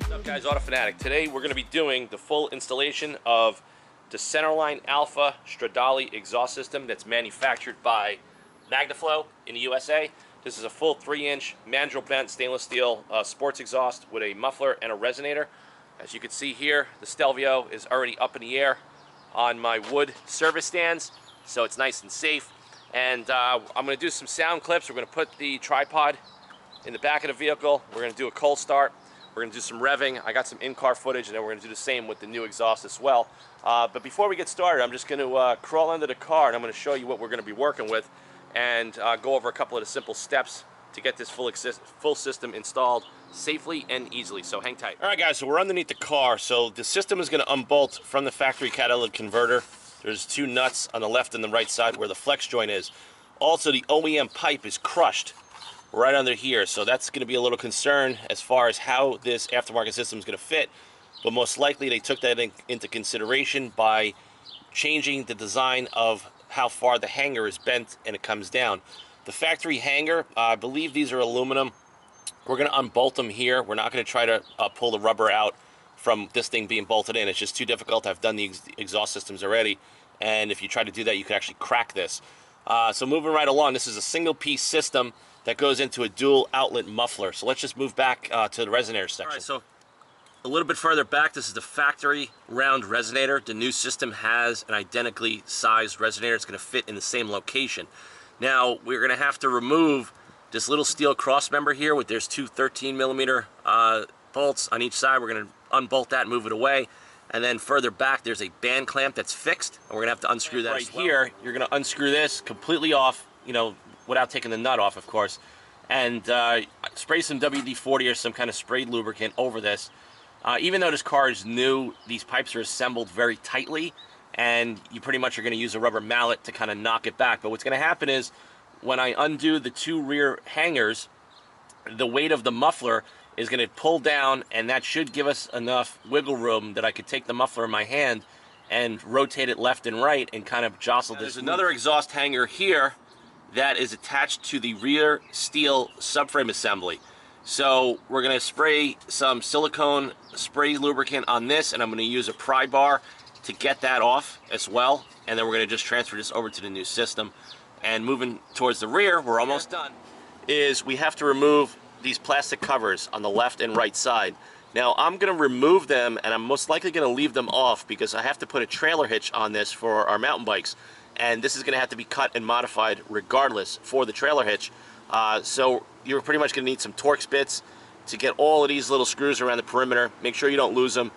What's up guys, autofanatic. Today we're going to be doing the full installation of the Centerline Alfa Stradale exhaust system that's manufactured by Magnaflow in the USA. This is a full 3-inch mandrel bent stainless steel sports exhaust with a muffler and a resonator. As you can see here, the Stelvio is already up in the air on my wood service stands, so it's nice and safe. And I'm going to do some sound clips. We're going to put the tripod in the back of the vehicle. We're going to do a cold start. We're going to do some revving. I got some in-car footage, and then we're going to do the same with the new exhaust as well. But before we get started, I'm just going to crawl under the car, and I'm going to show you what we're going to be working with and go over a couple of the simple steps to get this full system installed safely and easily. So hang tight. All right, guys, so we're underneath the car. So the system is going to unbolt from the factory catalytic converter. There's two nuts on the left and the right side where the flex joint is. Also, the OEM pipe is crushed right under here, so that's going to be a little concern as far as how this aftermarket system is going to fit. But most likely they took that into consideration by changing the design of how far the hanger is bent and it comes down. The factory hanger, I believe these are aluminum. We're going to unbolt them here. We're not going to try to pull the rubber out from this thing being bolted in. It's just too difficult. I've done the exhaust systems already, and if you try to do that, you could actually crack this. So moving right along, this is a single piece system that goes into a dual outlet muffler. So let's just move back to the resonator section. All right, so a little bit further back, this is the factory round resonator. The new system has an identically sized resonator. It's going to fit in the same location. Now we're going to have to remove this little steel cross member here with there's two 13mm bolts on each side. We're going to unbolt that and move it away. And then further back, there's a band clamp that's fixed, and we're gonna have to unscrew that as well. Right here, you're gonna unscrew this completely off, you know, without taking the nut off, of course, and spray some WD-40 or some kind of sprayed lubricant over this. Even though this car is new, these pipes are assembled very tightly, and you pretty much are gonna use a rubber mallet to kind of knock it back. But what's gonna happen is, when I undo the two rear hangers, the weight of the muffler is going to pull down, and that should give us enough wiggle room that I could take the muffler in my hand and rotate it left and right and kind of jostle this. There's another exhaust hanger here that is attached to the rear steel subframe assembly. So we're going to spray some silicone spray lubricant on this, and I'm going to use a pry bar to get that off as well, and then we're going to just transfer this over to the new system. And moving towards the rear, we're almost done, is we have to remove these plastic covers on the left and right side. Now I'm going to remove them, and I'm most likely going to leave them off because I have to put a trailer hitch on this for our mountain bikes, and this is going to have to be cut and modified regardless for the trailer hitch. So you're pretty much going to need some Torx bits to get all of these little screws around the perimeter. Make sure you don't lose them.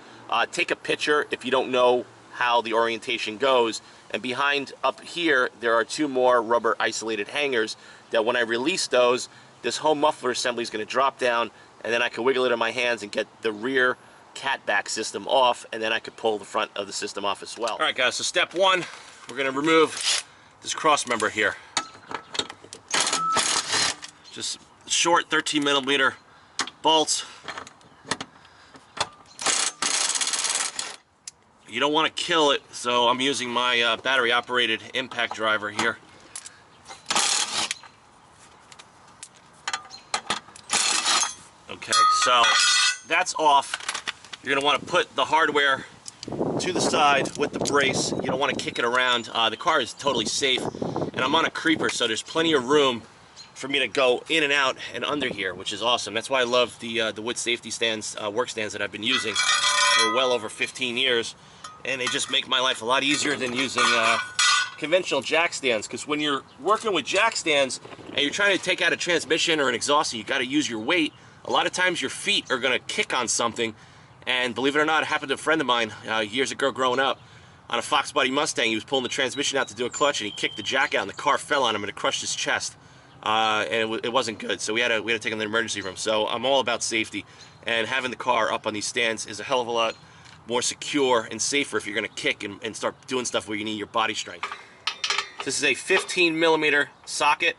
Take a picture if you don't know how the orientation goes. And behind up here there are two more rubber isolated hangers that when I release those, this whole muffler assembly is going to drop down, and then I can wiggle it in my hands and get the rear catback system off, and then I could pull the front of the system off as well. All right, guys, so step one, we're going to remove this cross member here. Just short 13mm bolts. You don't want to kill it, so I'm using my battery-operated impact driver here. Okay, so that's off. You're going to want to put the hardware to the side with the brace. You don't want to kick it around. The car is totally safe, and I'm on a creeper, so there's plenty of room for me to go in and out and under here, which is awesome. That's why I love the wood safety stands, work stands that I've been using for well over 15 years, and they just make my life a lot easier than using conventional jack stands, because when you're working with jack stands and you're trying to take out a transmission or an exhaust and you got to use your weight, a lot of times your feet are going to kick on something. And believe it or not, it happened to a friend of mine years ago growing up on a Fox Body Mustang. He was pulling the transmission out to do a clutch, and he kicked the jack out, and the car fell on him and it crushed his chest. And it wasn't good, so we had to take him to the emergency room. So I'm all about safety, and having the car up on these stands is a hell of a lot more secure and safer if you're going to kick and start doing stuff where you need your body strength. This is a 15mm socket,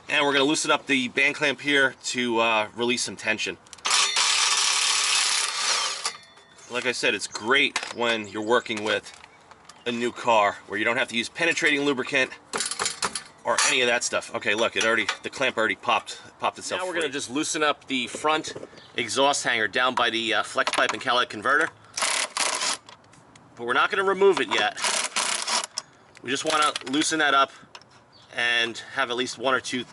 and we're going to loosen up the band clamp here to release some tension. Like I said, it's great when you're working with a new car where you don't have to use penetrating lubricant or any of that stuff. Okay, look, the clamp already popped itself. Now we're going to just loosen up the front exhaust hanger down by the flex pipe and catalytic converter. But we're not going to remove it yet. We just want to loosen that up and have at least 1 or 2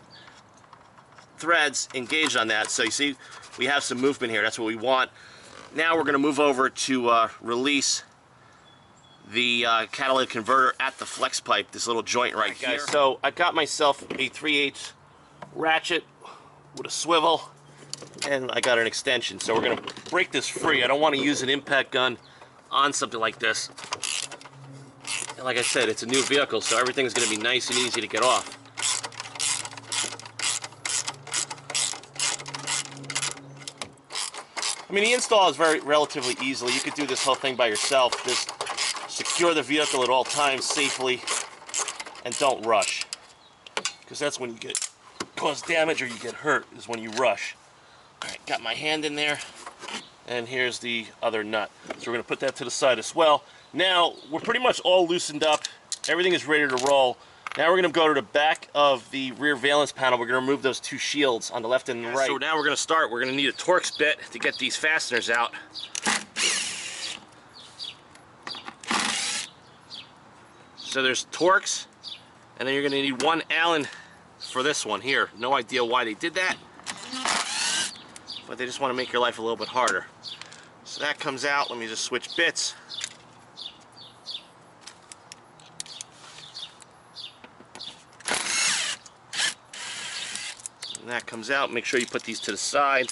threads engaged on that. So you see, we have some movement here. That's what we want. Now we're going to move over to release the catalytic converter at the flex pipe, this little joint right here. So I got myself a 3/8 ratchet with a swivel, and I got an extension. So we're going to break this free. I don't want to use an impact gun on something like this. And like I said, it's a new vehicle, so everything's going to be nice and easy to get off. I mean, the install is relatively easily. You could do this whole thing by yourself. Just secure the vehicle at all times safely and don't rush, because that's when you cause damage or you get hurt, is when you rush. All right, got my hand in there, and here's the other nut. So we're going to put that to the side as well. Now we're pretty much all loosened up. Everything is ready to roll. Now we're going to go to the back of the rear valence panel. We're going to remove those 2 shields on the left and the right. So now we're going to start. We're going to need a Torx bit to get these fasteners out. So there's Torx, and then you're going to need 1 Allen for this one here. No idea why they did that, but they just want to make your life a little bit harder. So that comes out. Let me just switch bits. And that comes out. Make sure you put these to the side.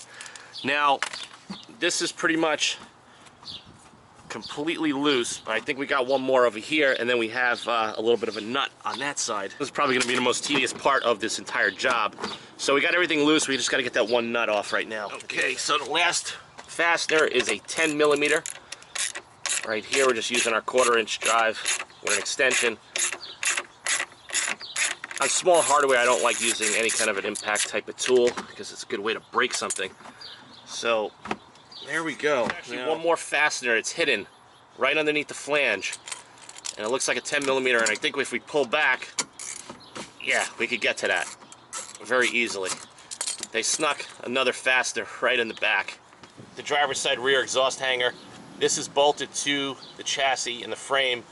Now, this is pretty much completely loose, but I think we got 1 more over here, and then we have a little bit of a nut on that side. This is probably going to be the most tedious part of this entire job. So we got everything loose. We just got to get that 1 nut off right now. Okay, so the last fastener is a 10mm. Right here, we're just using our 1/4-inch drive with an extension. On small hardware, I don't like using any kind of an impact type of tool because it's a good way to break something. So there we go. Actually, now, 1 more fastener. It's hidden right underneath the flange, and it looks like a 10mm. And I think if we pull back, yeah, we could get to that very easily. They snuck another fastener right in the back. The driver's side rear exhaust hanger. This is bolted to the chassis and the frame.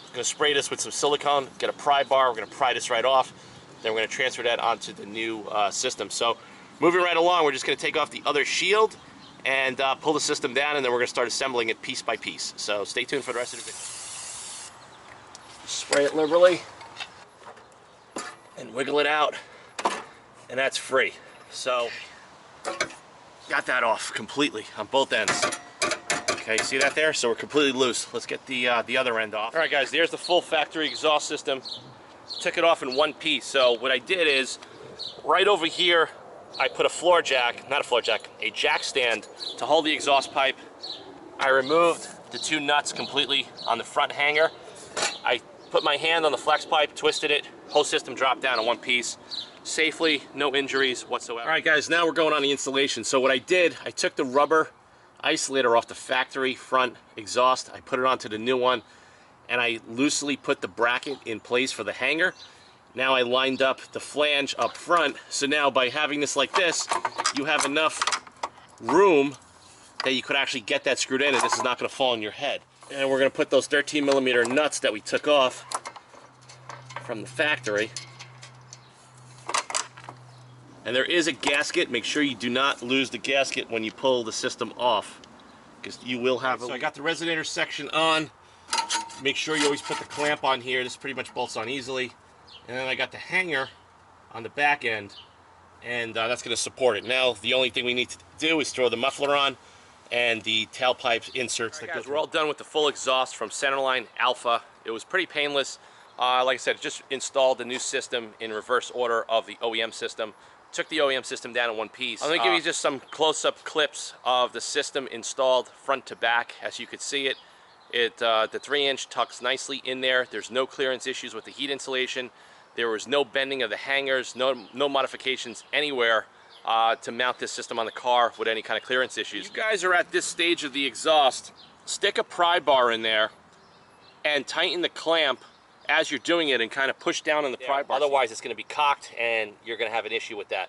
I'm going to spray this with some silicone, get a pry bar. We're going to pry this right off. Then we're going to transfer that onto the new system. So moving right along, we're just going to take off the other shield and pull the system down, and then we're going to start assembling it piece by piece. So stay tuned for the rest of the video. Spray it liberally and wiggle it out, and that's free. So got that off completely on both ends. Okay, see that there? So we're completely loose. Let's get the other end off. All right, guys, there's the full factory exhaust system. Took it off in 1 piece. So what I did is, right over here, I put a floor jack, not a floor jack, a jack stand to hold the exhaust pipe. I removed the 2 nuts completely on the front hanger. I put my hand on the flex pipe, twisted it, whole system dropped down in 1 piece. Safely, no injuries whatsoever. All right, guys, now we're going on the installation. So what I did, I took the rubber isolator off the factory front exhaust, I put it onto the new one, and I loosely put the bracket in place for the hanger. Now I lined up the flange up front, so now by having this like this, you have enough room that you could actually get that screwed in, and this is not going to fall on your head. And we're going to put those 13mm nuts that we took off from the factory. And there is a gasket. Make sure you do not lose the gasket when you pull the system off, because you will have. So I got the resonator section on. Make sure you always put the clamp on here. This pretty much bolts on easily. And then I got the hanger on the back end, and that's going to support it. Now the only thing we need to do is throw the muffler on and the tailpipe inserts. All right, guys, we're all done with the full exhaust from Centerline Alfa. It was pretty painless. Like I said, just installed the new system in reverse order of the OEM system. Took the OEM system down in 1 piece. I'm going to give you just some close-up clips of the system installed front to back. As you could see it, the 3-inch tucks nicely in there. There's no clearance issues with the heat insulation. There was no bending of the hangers, no modifications anywhere to mount this system on the car with any kind of clearance issues. If you guys are at this stage of the exhaust, stick a pry bar in there and tighten the clamp as you're doing it and kind of push down on the pry bar. Otherwise, it's going to be cocked, and you're going to have an issue with that.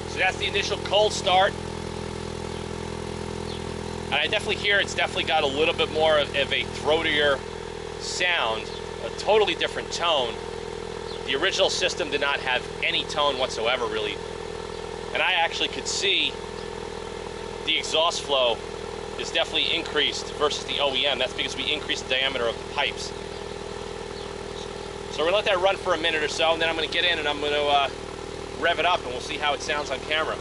So that's the initial cold start. And I definitely hear it's definitely got a little bit more of a throatier sound, a totally different tone. The original system did not have any tone whatsoever, really. And I actually could see the exhaust flow is definitely increased versus the OEM. That's because we increased the diameter of the pipes. So we're gonna let that run for a minute or so, and then I'm gonna get in and I'm gonna rev it up, and we'll see how it sounds on camera.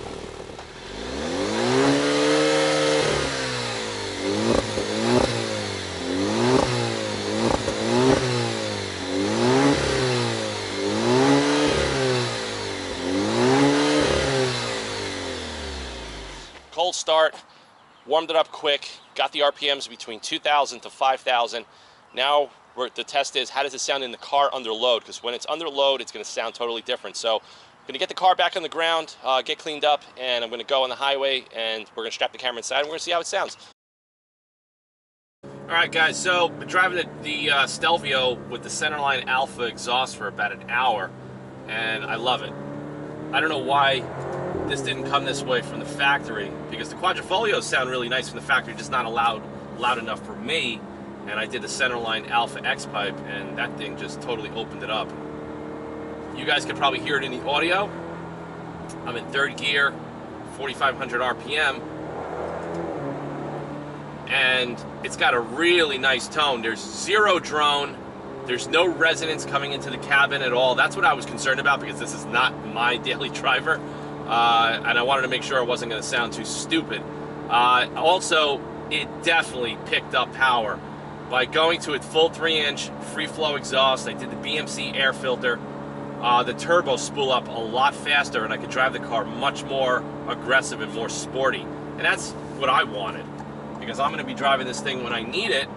Cold start, warmed it up quick, got the RPMs between 2,000 to 5,000. Now the test is, how does it sound in the car under load? Because when it's under load, it's going to sound totally different. So I'm going to get the car back on the ground, get cleaned up, and I'm going to go on the highway, and we're going to strap the camera inside, and we're going to see how it sounds. All right, guys, so been driving the Stelvio with the Centerline Alpha exhaust for about an hour, and I love it. I don't know why this didn't come this way from the factory, because the quadrifolios sound really nice from the factory, just not loud enough for me. And I did the Centerline Alpha X pipe, and that thing just totally opened it up. You guys can probably hear it in the audio. I'm in third gear, 4,500 RPM, and it's got a really nice tone. There's zero drone. There's no resonance coming into the cabin at all. That's what I was concerned about, because this is not my daily driver. And I wanted to make sure I wasn't going to sound too stupid. Also, it definitely picked up power. By going to a full 3-inch free flow exhaust, I did the BMC air filter. The turbo spool up a lot faster, and I could drive the car much more aggressive and more sporty. And that's what I wanted, because I'm going to be driving this thing when I need it.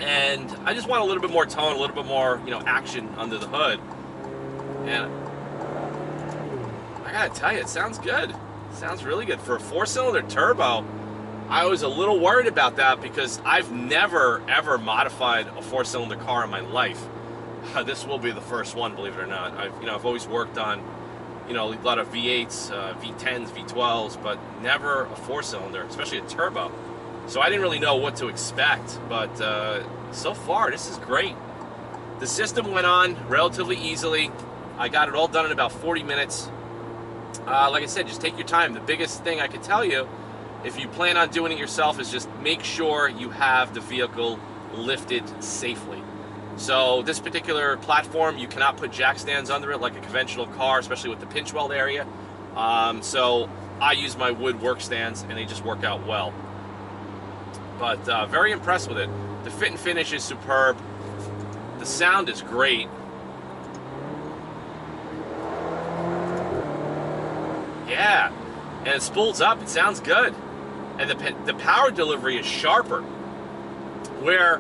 And I just want a little bit more tone, a little bit more, action under the hood. And I gotta tell you, it sounds good. It sounds really good. For a 4-cylinder turbo, I was a little worried about that, because I've never, ever modified a 4-cylinder car in my life. This will be the first one, believe it or not. I've always worked on, a lot of V8s, V10s, V12s, but never a 4-cylinder, especially a turbo. So I didn't really know what to expect, but so far, this is great. The system went on relatively easily. I got it all done in about 40 minutes. Like I said, just take your time. The biggest thing I can tell you, if you plan on doing it yourself, is just make sure you have the vehicle lifted safely. So this particular platform, you cannot put jack stands under it like a conventional car, especially with the pinch weld area. So I use my wood work stands, and they just work out well. But very impressed with it. The fit and finish is superb. The sound is great. Yeah, and it spools up. It sounds good. And the power delivery is sharper. Where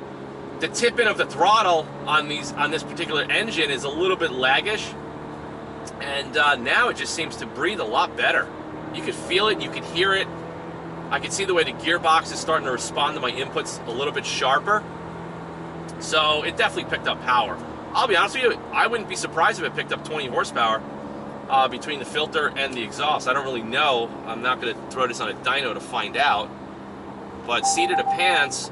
the tip-in of the throttle on this particular engine is a little bit laggish. And now it just seems to breathe a lot better. You could feel it. You could hear it. I can see the way the gearbox is starting to respond to my inputs a little bit sharper. So it definitely picked up power. I'll be honest with you, I wouldn't be surprised if it picked up 20 horsepower between the filter and the exhaust. I don't really know. I'm not going to throw this on a dyno to find out. But seat of the pants,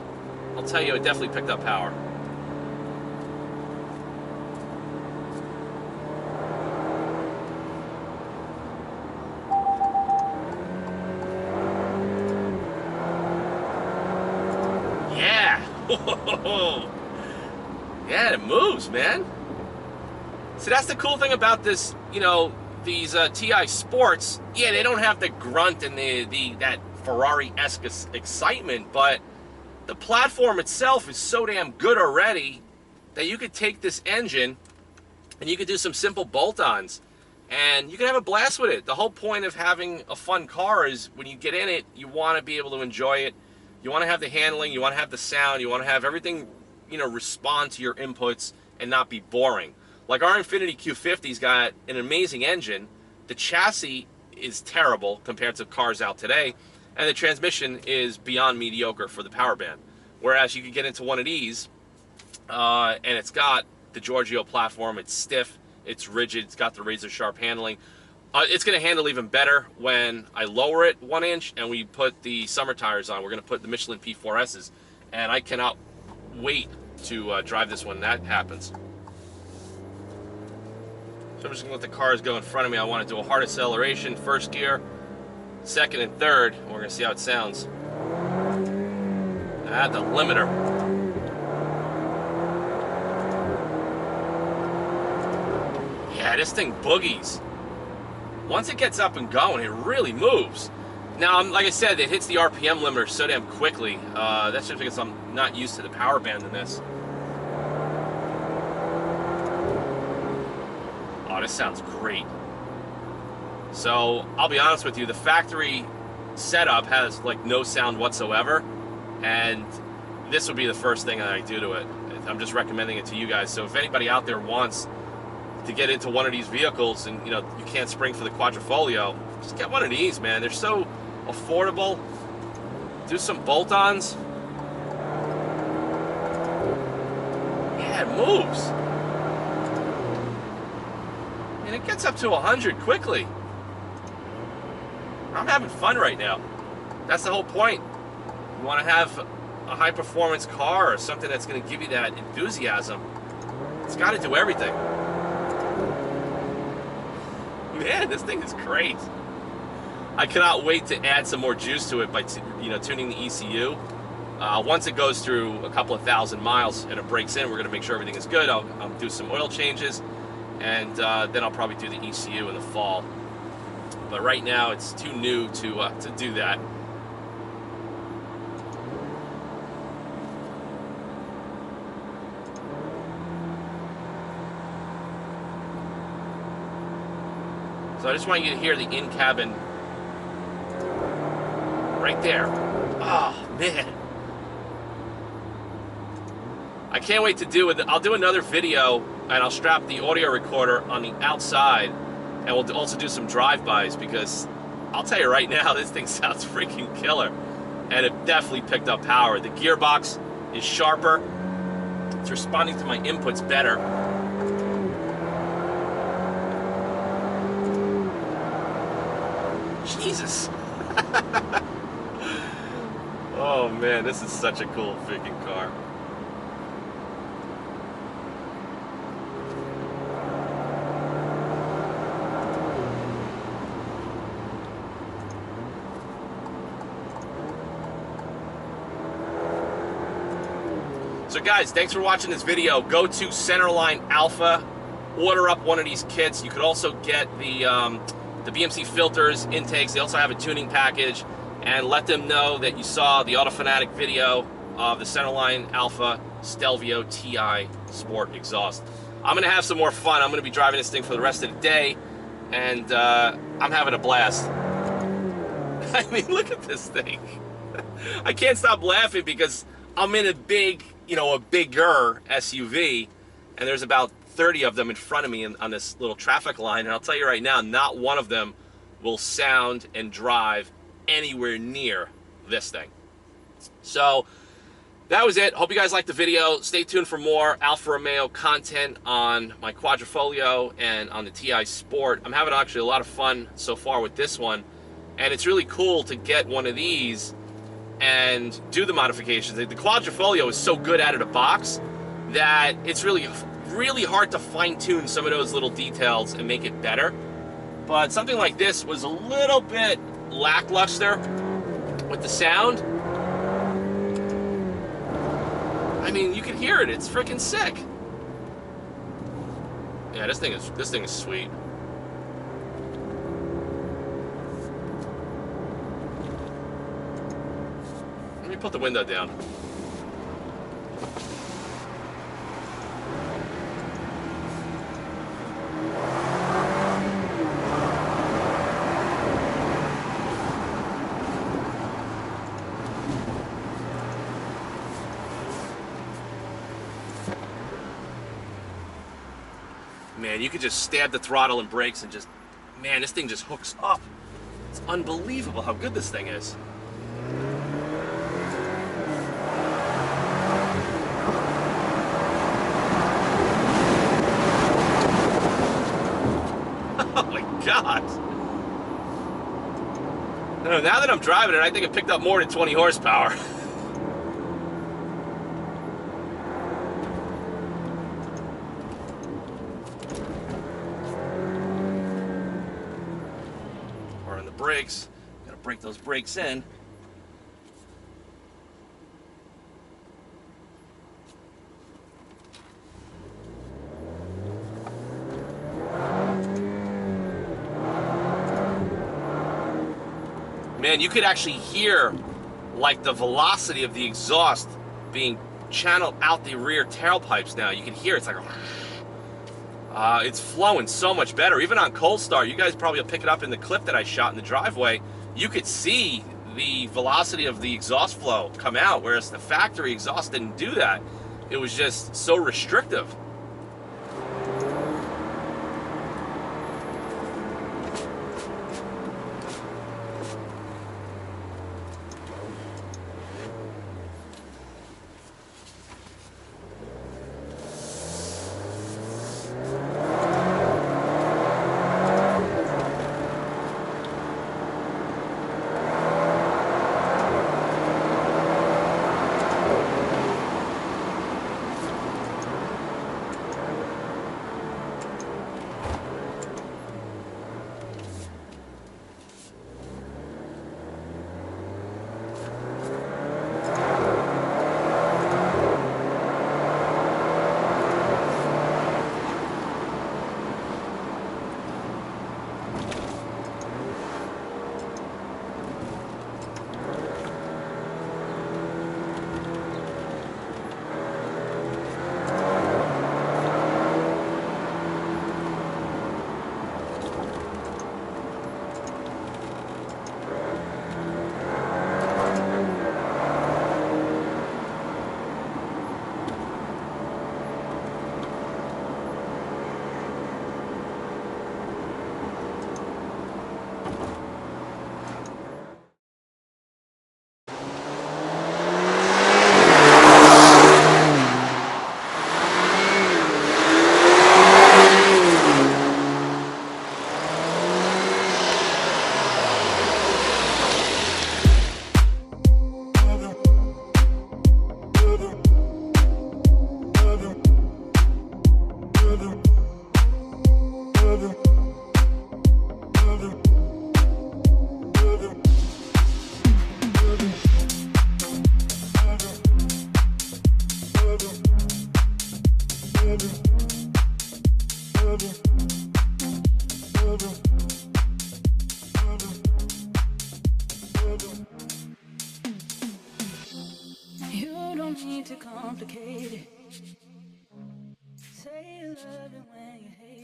I'll tell you, it definitely picked up power. Yeah, it moves, man. So that's the cool thing about this, these TI Sports. Yeah, they don't have the grunt and that Ferrari-esque excitement, but the platform itself is so damn good already that you could take this engine and you could do some simple bolt-ons and you can have a blast with it. The whole point of having a fun car is when you get in it, you want to be able to enjoy it. You want to have the handling, you want to have the sound, you want to have everything, respond to your inputs and not be boring. Like our Infiniti Q50's got an amazing engine. The chassis is terrible compared to cars out today. and the transmission is beyond mediocre for the power band. Whereas you can get into one of these, and it's got the Giorgio platform. It's stiff, it's rigid, it's got the razor sharp handling. It's going to handle even better when I lower it 1 inch and we put the summer tires on. We're going to put the Michelin P4S's, and I cannot wait to drive this when that happens. So I'm just going to let the cars go in front of me. I want to do a hard acceleration, first gear, second and third, and we're going to see how it sounds. Ah, the limiter. Yeah, this thing boogies. Once it gets up and going, it really moves. Now, like I said, it hits the RPM limiter so damn quickly. That's just because I'm not used to the power band in this. Oh, this sounds great. So, I'll be honest with you, the factory setup has like no sound whatsoever, and this would be the first thing that I do to it. I'm just recommending it to you guys. So if anybody out there wants to get into one of these vehicles and you can't spring for the Quadrifoglio, just get one of these, man. They're so affordable. Do some bolt-ons. Yeah, it moves. And it gets up to 100 quickly. I'm having fun right now. That's the whole point. You want to have a high-performance car or something that's going to give you that enthusiasm. It's got to do everything. Man, this thing is great. I cannot wait to add some more juice to it by tuning the ECU. Once it goes through a couple of thousand miles and it breaks in, we're going to make sure everything is good. I'll do some oil changes, and then I'll probably do the ECU in the fall. But right now, it's too new to do that. So I just want you to hear the in-cabin right there. Oh, man. I can't wait to do it. I'll do another video, and I'll strap the audio recorder on the outside, and we'll also do some drive-bys, because I'll tell you right now, this thing sounds freaking killer. And it definitely picked up power. The gearbox is sharper. It's responding to my inputs better. Jesus. Oh man, this is such a cool freaking car. So guys, thanks for watching this video. Go to Centerline Alpha, order up one of these kits. You could also get the BMC filters, intakes. They also have a tuning package, and let them know that you saw the autofanatic video of the Centerline Alfa Stelvio TI Sport exhaust. I'm going to have some more fun. I'm going to be driving this thing for the rest of the day, and I'm having a blast. I mean, look at this thing. I can't stop laughing because I'm in a big, a bigger SUV, and there's about 30 of them in front of me on this little traffic line, and I'll tell you right now, not one of them will sound and drive anywhere near this thing. So that was it. Hope you guys liked the video. Stay tuned for more Alfa Romeo content on my Quadrifoglio and on the TI Sport. I'm having actually a lot of fun so far with this one, and it's really cool to get one of these and do the modifications. The Quadrifoglio is so good out of the box that it's really hard to fine-tune some of those little details and make it better. But something like this was a little bit lackluster with the sound. I mean, you can hear it. It's freaking sick. Yeah, this thing is sweet. Let me put the window down. Man, you could just stab the throttle and brakes and just, man, this thing just hooks up. It's unbelievable how good this thing is. God. I don't know, now that I'm driving it, I think it picked up more than 20 horsepower. Or on the brakes. Gotta break those brakes in. Man, you could actually hear like the velocity of the exhaust being channeled out the rear tailpipes now. You can hear it's like it's flowing so much better. Even on cold start, you guys probably will pick it up in the clip that I shot in the driveway. You could see the velocity of the exhaust flow come out, whereas the factory exhaust didn't do that. It was just so restrictive. You don't need to complicate it. Say you love it when you hate it.